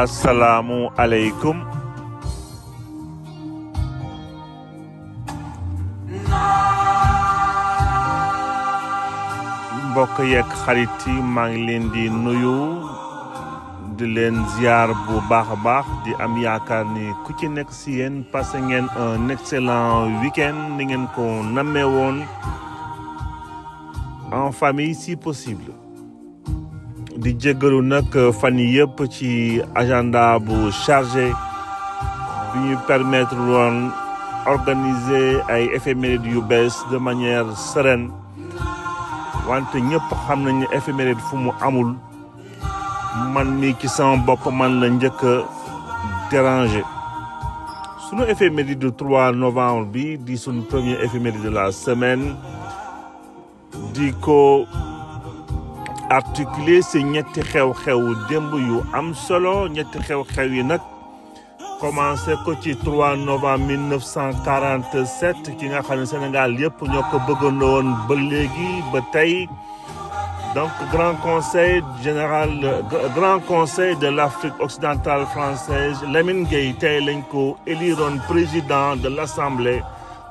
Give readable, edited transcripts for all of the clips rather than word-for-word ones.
Assalamu alaikum. Mbokk yeeg xarit yi maa ngi leen di nuyu di leen ziar bu baax a baax di am yaakaar ni ku ci nekk si yéen passé ngeen un excellent week-end ni ngeen ko nammee woon en famille si possible. di jéggalu nag fan yi yëpp ci agenda bu chargé bi ñu permettre woon organiser ay éphémérides yu bees de manière sereine wante ñëpp xam nañ ne éphéméride fu mu amul man mii ci sama bopp man la njëkk a déranger sunu éphéméride du 3 novembre bi di sunu premier éphéméride de la semaine di ko articuler ci ñetti xew-xew démb yu am solo ñetti xew-xew yi nag commencé ko ci 3 novembre 1947 ki nga xam ne Sénégal yëpp ñoo ko bëggandoo woon ba léegi ba tey donc grand conseil de l'Afrique occidentale française Lamine Gueye tey lañ ko éliroon président de l'Assemblée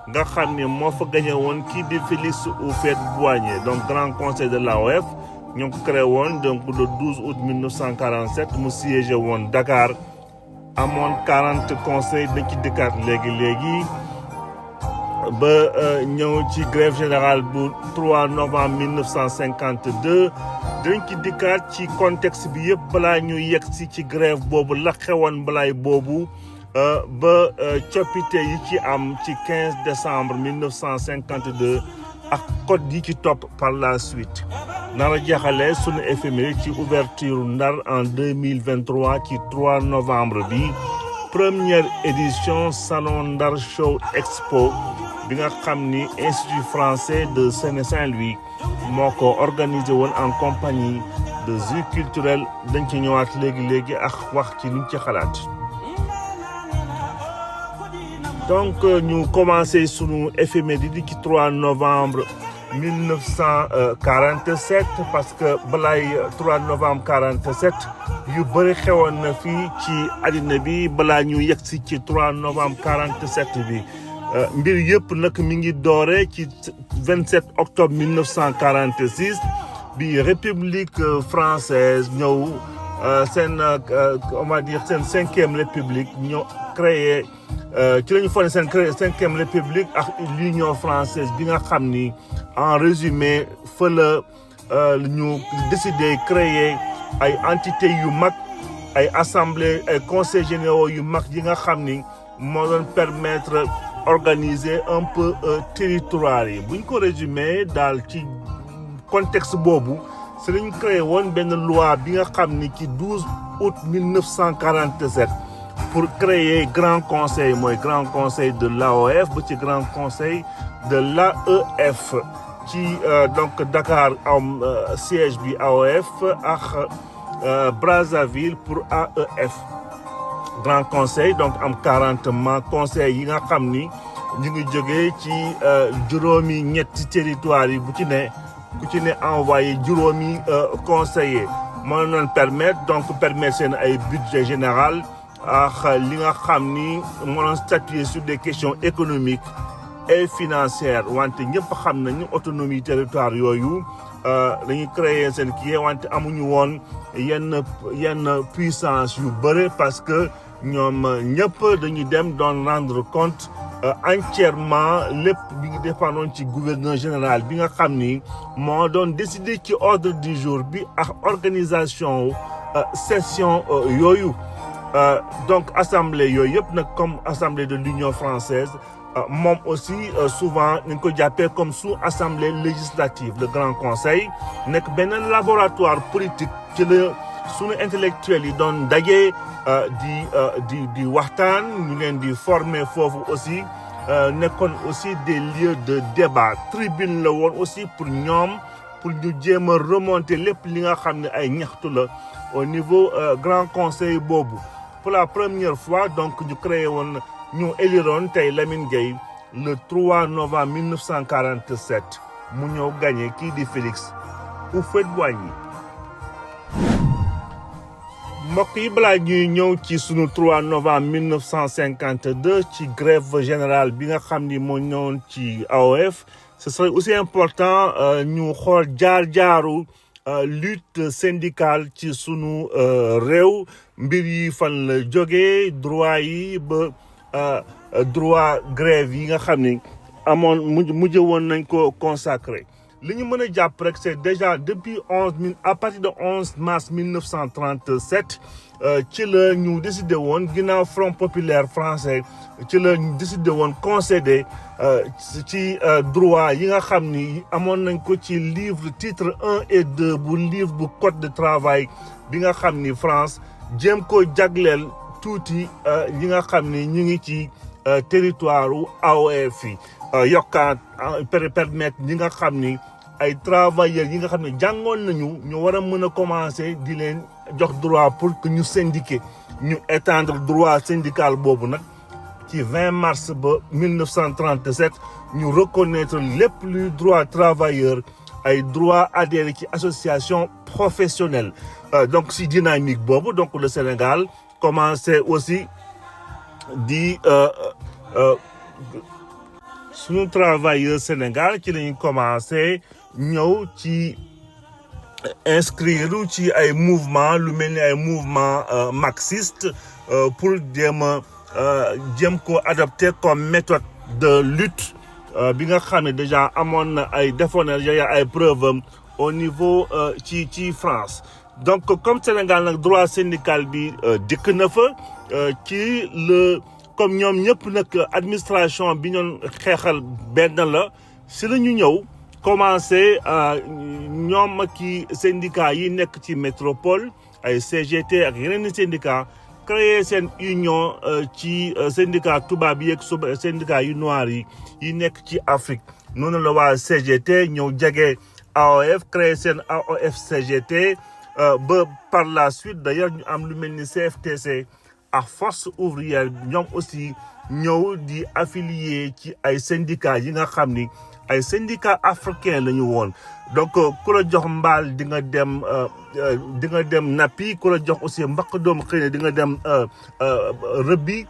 nga xam ne moo fa gagné woon kii di Félix Houphouët-Boigny donc grand conseil de l'AOF ñoo ko créé woon donc le 12 août 1947 mu siégé woon Dakar amoon 40 conseils dañ ci dëkkaat léegi ba ñëw ci grève générale bu 3 novembre 1952 dañ ci dikkaat ci contexte bi yëpp balaa ñu yegg si ci grève boobu la xewoon balaay boobu ba coppite yi ci am ci 15 décembre 1952 ak code yi ci topp par la suite nara jeexale sunu éphéméride ci ouverture Ndar en 2023 ci 3 novembre bi première édition salon Ndar Show Expo bi nga xam ni Institut français de Saint-Louis moo ko organisé woon en compagnie de Zoo Culturel dañ ci ñëwaat léegi ak wax ci liñ ci xalaat donc ñu commencé sunu éphéméride ci 3 novembre 1947 parce que balaay 3 novembre 47 yu bëri xewoon na fii ci àddina bi balaa ñu yegg si ci 3 novembre 47 bi mbir yëpp nag mi ngi doore ci 27 octobre 1946 bi république française ñëw seen on va dire seen 5e république ñoo créé ci la ñu fondé seen 5e république ak l'union française bi nga xam ni en résumé fa la ñu décidé créer ay entités yu mag ay assemblée ay conseils généraux yu mag yi nga xam ni moo doon permettre organiser un peu territoire yi bu ñu ko résumé daal ci contexte boobu c'est la ñu créé woon benn loi bi nga xam ni ci 12 août 1947 pour créer grand conseil mooy grand conseil de l'AOF ba ci grand conseil de l'AEF ci donc Dakar am siège bi AOF ak Brazzaville pour AEF grand conseil donc am 40 membres conseil yi nga xam ni ñu ngi jógee ci juróomi ñetti territoire yi ku ci ne envoyé juróomi conseiller moo noon permettre seen ay budget général ak li nga xam ni moo doon statuer sur des questions économiques et financières wante ñëpp xam nañu autonomie territoire yooyu dañuy créer seen kii wante amuñu woon yenn puissance yu bëri parce que ñoom ñëpp dañuy dem doon rendre compte entièrement lépp bi ngi dépendon ci gouverneur général bi nga xam ni moo doon décider ci ordre du jour bi ak organisation session yooyu donc assemblée yooyu yëpp nag comme assemblée de l'Union française moom aussi souvent ñu ko jàppee comme sous-assemblée législative le grand conseil nekk benn laboratoire politique ci la sunu intellectuels yi doon daje di waxtaan ñu leen di former foofu aussi nekkoon aussi des lieux de débat tribune la woon aussi pour ñoom pour ñu jéem a remonter lépp li nga xam ne ay ñaxtu la au niveau grand conseil boobu pour la première fois donc ñu créé woon ñu éliroon tey Lamine Gueye le 3 novembre 1947 mu ñëw gagné kii di Félix Houphouët-Boigny mbokk yi balaa ñuy ñëw ci sunu 3 novembre 1952 ci grève générale bi nga xam ni moo ñëwoon ci AOF ce serait aussi important ñu xool jaar-jaaru lutte syndicale ci sunu réew mbir yi fan la jógee droit yi ba droit grève yi nga xam ni amoon mujj woon nañ ko consacré li ñu mën a jàpp rek c'est déjà depuis à partir de 11 mars 1937 ci la ñu décidé woon ginnaaw Front populaire français ci la ñu décidé woon concéder ci droit yi nga xam ni amoon nañ ko ci livre titre 1 et 2 bu livre bu code de travail bi nga xam ni France jéem ko jagleel tuuti yi nga xam ni ñu ngi ci territoire u AOF yi yokkaat permettre ñi nga xam ni ay travailleurs yi nga xam ne jàngoon nañu ñu war a mën a commencer di leen jox droit pour que ñu syndiquer ñu étendre droit syndical boobu nag ci 20 mars ba 1937 ñu reconnaître lépp luy droit travailleur ay droit adhéré ci association professionnelle donc si dynamique boobu donc le Sénégal commencé aussi di sunu travailleur Sénégal ci lañu commencé ñëw ci inscrire ci ay mouvement lu mel ni ay mouvement marxiste pour jéem ko adopté comme méthode de lutte bi nga xam ne déjà amoon na ay defoon na ay preuves au niveau ci France donc comme Sénégal nag droit syndical bi dikk na fa ci le comme ñoom ñëpp nag administration bi ñoon xeexal benn la si la ñu ñëw commencé ñoom ki syndicat yi nekk ci métropole ay CGT ak yeneen i syndicat créé seen union ci syndicat tubaab yi ak syndicat yu noir yi nekk ci Afrique noonu la waa CGT ñëw jege AOF créé seen AOF CGT ba par la suite d'ailleurs ñu am lu mel ni CFTC ak force ouvrière ñoom aussi ñëw di affilié ci ay syndicats yi nga xam ni ay syndicats africains la ñu woon donc ku la jox mbaal di nga dem nappi ku la jox aussi mbaq doom xëy na di nga dem rëbbi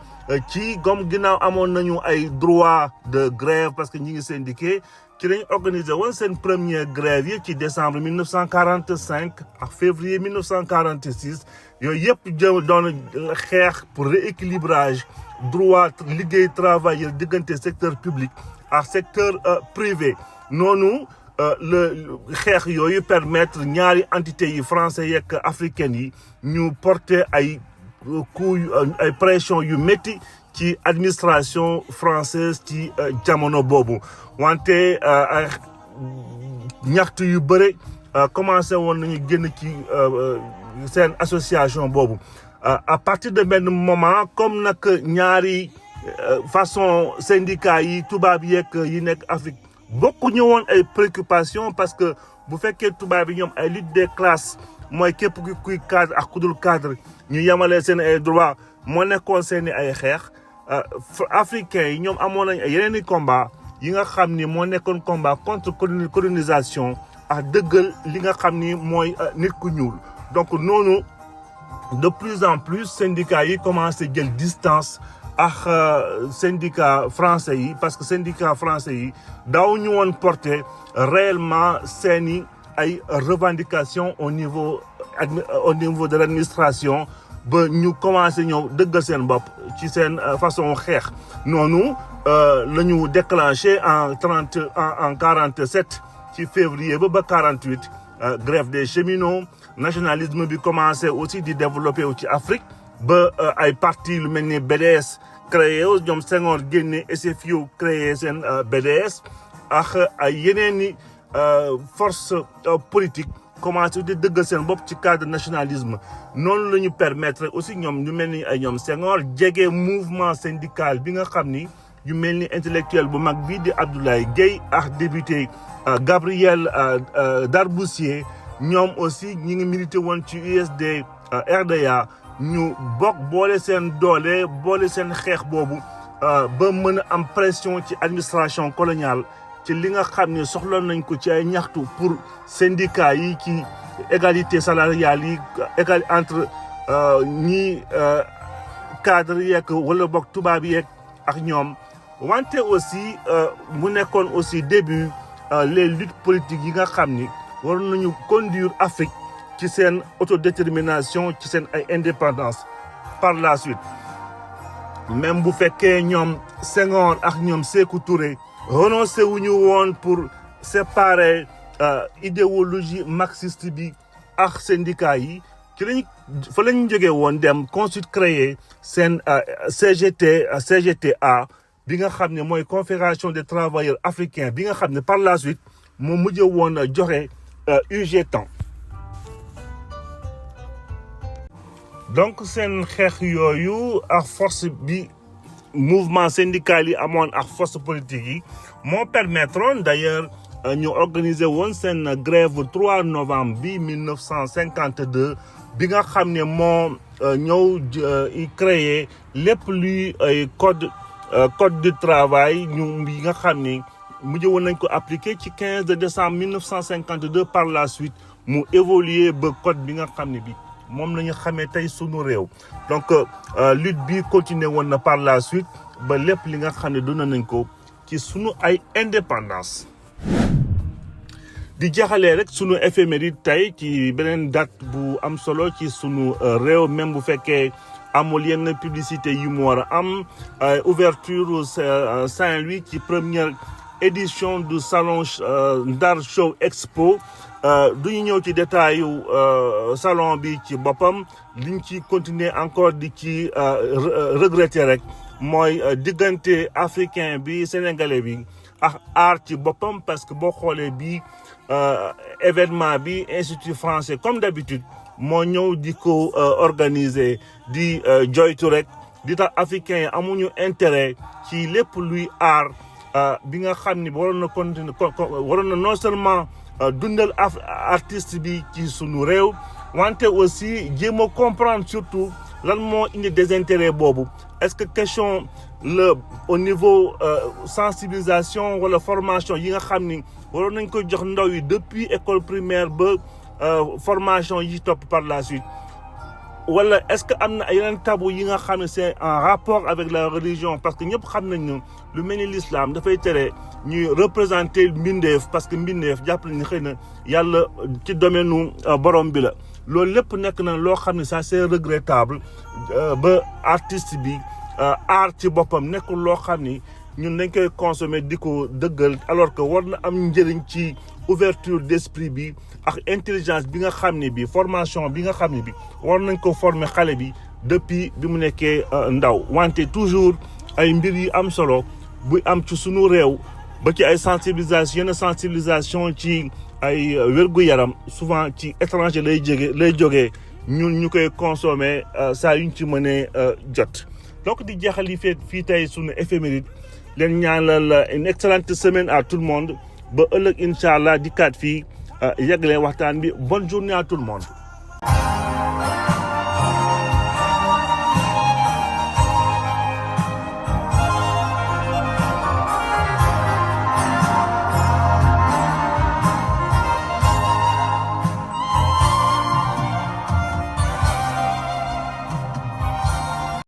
ci comme ginnaaw amoon nañu ay droit de grève parce que ñi ngi syndiqué ci lañ organisé woon seen première grève yi ci décembre 1945 ak février 1946 yooyu yëpp doon xeex pour rééquilibrage droit liggéey travailleur diggante secteur public ak secteur privé noonu le xeex yooyu permettre ñaari entités yi français yeeg africaines yi ñu porter ay coups ay pression yu métti ci administration française ci jamono boobu wante ay ñaxtu yu bëre commencé woon nañu génn ci seen association boobu à partir de benn moment comme nag ñaari façon syndicat yi tubaab yeeg yi nekk Afrique bokkuñu woon ay préoccupations parce que bu fekkee tubaab yi ñoom ay lutte des classes mooy képp kuy cadre ak ku dul cadre ñu yemalee seen ay droit moo nekkoon seen ay xeex africains yi ñoom amoon nañ ay yeneen i combat yi nga xam ni moo nekkoon combat contre colonisation ak dëggal li nga xam ni mooy nit ku ñuul donc noonu de plus en plus syndicats yi commencé jël distance ak syndicat français yi parce que syndicat français yi daaw ñu woon porter réellement seeni ay revendications au niveau de l'administration ba ñu commencé ñëw dëggal seen bopp ci seen façon xeex noonu la ñu déclenché en 47 ci février ba 48 grève des cheminots nationalisme bi commencé aussi di développer wu ci Afrique ba ay parti lu mel ni BDS créé ñoom Senghor génne SFIO créé seen BDS ak ay yeneen i force politique commencé di dëggal seen bopp ci cadre nationalisme noonu la ñu permettre aussi ñoom ñu mel ni ay ñoom Senghor jege mouvement syndical bi nga xam ni yu mel ni intellectuel bu mag bii di Abdoulaye Gueye ak député Gabriel Darboussier ñoom aussi ñi ngi milité woon ci USD RDA ñu bokk boole seen doole boole seen xeex boobu ba mën a am pression ci administration coloniale ci li nga xam ne soxla nañ ko ci ay ñaxtu pour syndicat yi ci égalité salariale yi entre ñi cadre yeeg wala boog tubaab yeeg ak ñoom wante aussi mu nekkoon aussi début les luttes politiques yi nga xam ni waroon nañu conduire Afrique ci seen autodétermination ci seen ay indépendance par la suite même bu fekkee ñoom Senghor ak ñoom Sékou Touré renoncé wuñu woon pour séparer idéologie marxiste bi ak syndicat yi ci lañ fa lañ jógee woon dem ensuite créer seen CGTA bi nga xam ne mooy confédération des travailleurs africains bi nga xam ne par la suite moo mujjee woon joxe UGTAN. donc seen xeex yooyu ak force bi mouvement syndical yi amoon ak force politique yi moo permettroon d'ailleurs ñu organiser woon seen grève 3 novembre bi 1952 bi nga xam ne moo ñëw créé lépp luy ay code du travail ñu yi nga xam ni mujj woon nañ ko appliqué ci 15 décembre 1952 par la suite mu évoluer ba code bi nga xam ne bi moom la ñu xamee tey sunu réew donc lutte bi continuer woon na par la suite ba lépp li nga xam ne doon nañ ko ci sunu ay indépendance. di jaxalee rek sunu éphéméride tey ci beneen date bu am solo ci sunu réew même bu fekkee amul yenn publicité yu mu war a am ouverture Saint-Louis ci première édition du salon Ndar Show Expo. du ñu ñëw ci détail yu salon bi ci boppam liñ ci continuer encore di ci regretter rek mooy diggante africain bi sénégalais bi ak art ci boppam parce que boo xoolee bi événement bi institut français comme d'habitude moo ñëw di ko organiser di joytu rek di tax africain yi amuñu intérêt ci lépp luy art bi nga xam ni waroon na continuer waroon na non seulement dundal artiste bi ci sunu réew wante aussi jéem a comprendre surtout lan moo indi désintérêt boobu est-ce que question la au niveau sensibilisation wala formation yi nga xam ni waroon nañ ko jox ndaw yi depuis école primaire ba formation yi topp par la suite wala est-ce que am na yeneen tabou yi nga xam ne c'est en rapport avec la religion parce que ñëpp xam nañ ne lu mel ni l'islam dafay tere ñuy représenter mbindeef parce que mbindeef jàpp nañ ne xëy na yàlla ci domaine nu borom bi la loolu lépp nekk na loo xam ne ça c'est regrettable ba artiste bi art ci boppam nekkul loo xam ni ñun dañ koy consommer di ko dëggal alors que war na am njëriñ ci ouverture d'esprit bi ak intelligence bi nga xam ne bi formation bi nga xam ne bi war nañ ko former xale bi depuis bi mu nekkee ndaw wante toujours ay mbir yi am solo bu am ci sunu réew ba ci ay sensibilisation yenn sensibilisation ci ay wér-gu-yaram souvent ci étranger lay jógee ñun ñu koy consommer saa yuñ ci mënee jot donc di jeexal yi fii tey sunu éphéméride leen ñaanal une excellente semaine à tout le monde ba ëllëg incha allah di kaat fii yeggalee waxtaan bi bonne journée à tout le monde.